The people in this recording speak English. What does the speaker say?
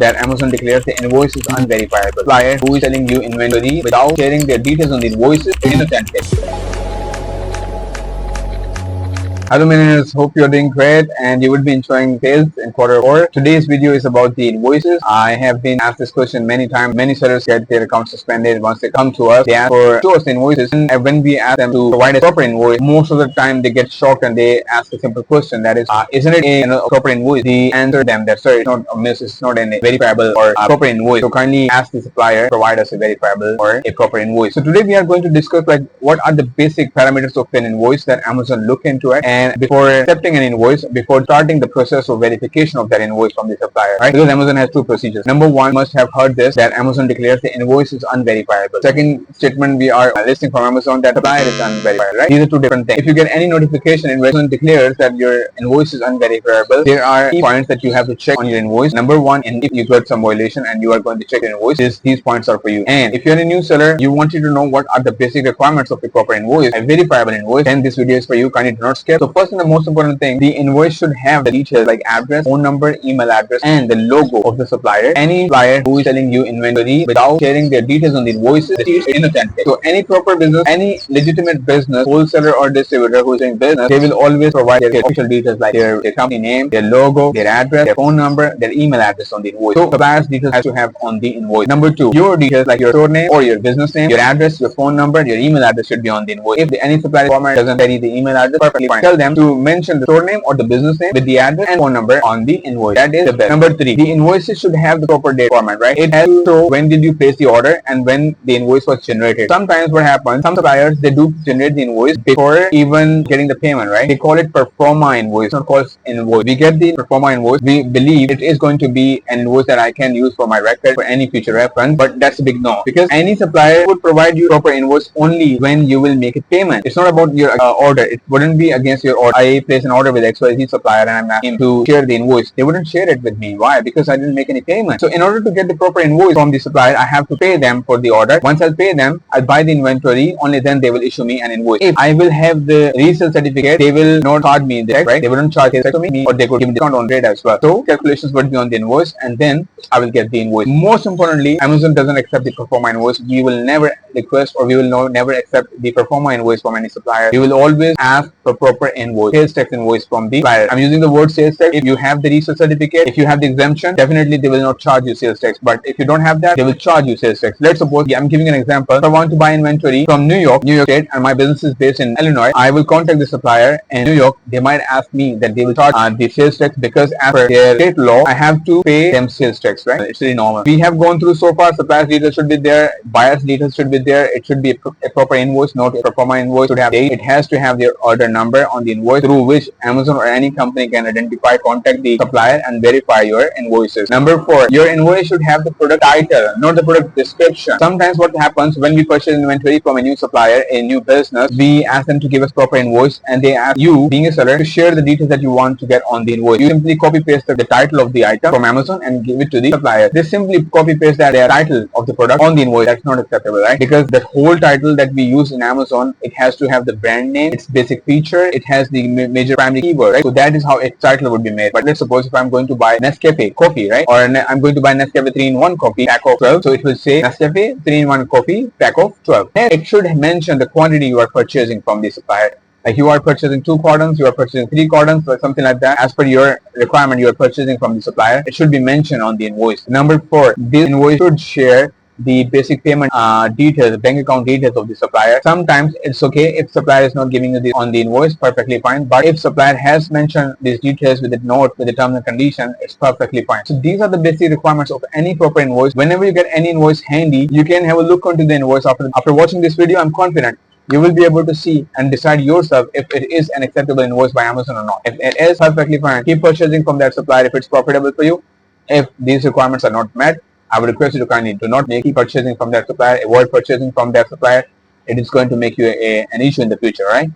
that Amazon declares the invoice is unverifiable. Supplier who is selling you inventory without sharing their details on the invoices is inauthentic. Hello millionaires, hope you're doing great and you will be enjoying sales in quarter 4. Today's video is about the invoices. I have been asked this question many times. Many sellers get their accounts suspended once they come to us. They ask for show us the invoices, and when we ask them to provide a proper invoice, most of the time they get shocked and they ask a simple question, that is, isn't it a proper invoice? The answer to them that sir, it's not a miss, it's not a verifiable or a proper invoice. So kindly ask the supplier to provide us a verifiable or a proper invoice. So today we are going to discuss what are the basic parameters of an invoice that Amazon look into it, and before accepting an invoice, before starting the process of verification of that invoice from the supplier, right? Because Amazon has two procedures. Number one, must have heard this, that Amazon declares the invoice is unverifiable. Second statement we are listing from Amazon, that supplier is unverifiable, right? These are two different things. If you get any notification and Amazon declares that your invoice is unverifiable, there are key points that you have to check on your invoice. Number one, and if you got some violation and you are going to check your invoice, these points are for you. And if you're a new seller, you wanted to know what are the basic requirements of a proper invoice, a verifiable invoice, then this video is for you. Kindly do not skip. So first and the most important thing, the invoice should have the details like address, phone number, email address, and the logo of the supplier. Any supplier who is selling you inventory without sharing their details on the invoices is inauthentic. So any proper business, any legitimate business, wholesaler or distributor who is doing business, they will always provide their official details like their company name, their logo, their address, their phone number, their email address on the invoice. So supplier's details has to have on the invoice. Number two, your details like your store name or your business name, your address, your phone number, your email address should be on the invoice. If any supplier format doesn't carry the email address, perfectly fine. Tell them to mention the store name or the business name with the address and phone number on the invoice. That is the best. Number three, the invoices should have the proper date format, right? It has to show when did you place the order and when the invoice was generated. Sometimes what happens, some suppliers, they do generate the invoice before even getting the payment, right? They call it performa invoice, not called invoice. We get the performa invoice, we believe it is going to be an invoice that I can use for my record for any future reference, but that's a big no, because any supplier would provide you proper invoice only when you will make a payment. It's not about your order. It wouldn't be against your order. I place an order with XYZ supplier and I'm asking him to share the invoice. They wouldn't share it with me. Why? Because I didn't make any payment. So in order to get the proper invoice from the supplier, I have to pay them for the order. Once I'll pay them, I'll buy the inventory. Only then they will issue me an invoice. If I will have the resale certificate, they will not charge me the check, right? They wouldn't charge it to me, or they could give me discount on rate as well. So calculations would be on the invoice and then I will get the invoice. Most importantly, Amazon doesn't accept the performa invoice. We will never request or we will never accept the performa invoice from any supplier. We will always ask for proper invoice, sales tax invoice from the supplier. I'm using the word sales tax. If you have the resale certificate, if you have the exemption, definitely they will not charge you sales tax. But if you don't have that, they will charge you sales tax. Let's suppose, I'm giving an example. If I want to buy inventory from New York State, and my business is based in Illinois, I will contact the supplier in New York. They might ask me that they will charge the sales tax because as per their state law, I have to pay them sales tax, right? It's really normal. We have gone through so far. Supplier's details should be there. Buyer's details should be there. It should be a proper invoice, not a performa invoice. Should have date. It has to have their order number on the invoice through which Amazon or any company can identify, contact the supplier and verify your invoices. Number four, your invoice should have the product title, not the product description. Sometimes what happens when we purchase inventory from a new supplier, a new business, we ask them to give us proper invoice and they ask you, being a seller, to share the details that you want to get on the invoice. You simply copy paste the title of the item from Amazon and give it to the supplier. They simply copy paste that title of the product on the invoice. That's not acceptable, right? Because the whole title that we use in Amazon, it has to have the brand name, its basic feature, it has the major primary keyword, right? So that is how a title would be made. But let's suppose if I'm going to buy Nescafe coffee, right? Or I'm going to buy Nescafe 3-in-1 coffee, pack of 12. So it will say Nescafe 3-in-1 coffee, pack of 12. And it should mention the quantity you are purchasing from the supplier. Like you are purchasing 2 cartons, you are purchasing 3 cartons, or something like that. As per your requirement, you are purchasing from the supplier. It should be mentioned on the invoice. Number four, this invoice should share the basic payment details, bank account details of the supplier. Sometimes it's okay if supplier is not giving you this on the invoice, perfectly fine. But if supplier has mentioned these details with a note, with the terms and condition, it's perfectly fine. So these are the basic requirements of any proper invoice. Whenever you get any invoice handy, you can have a look onto the invoice. After watching this video, I'm confident you will be able to see and decide yourself if it is an acceptable invoice by Amazon or not. If it is, perfectly fine. Keep purchasing from that supplier if it's profitable for you. If these requirements are not met, I would request you to kindly do not keep purchasing from that supplier. Avoid purchasing from that supplier. It is going to make you an issue in the future, right?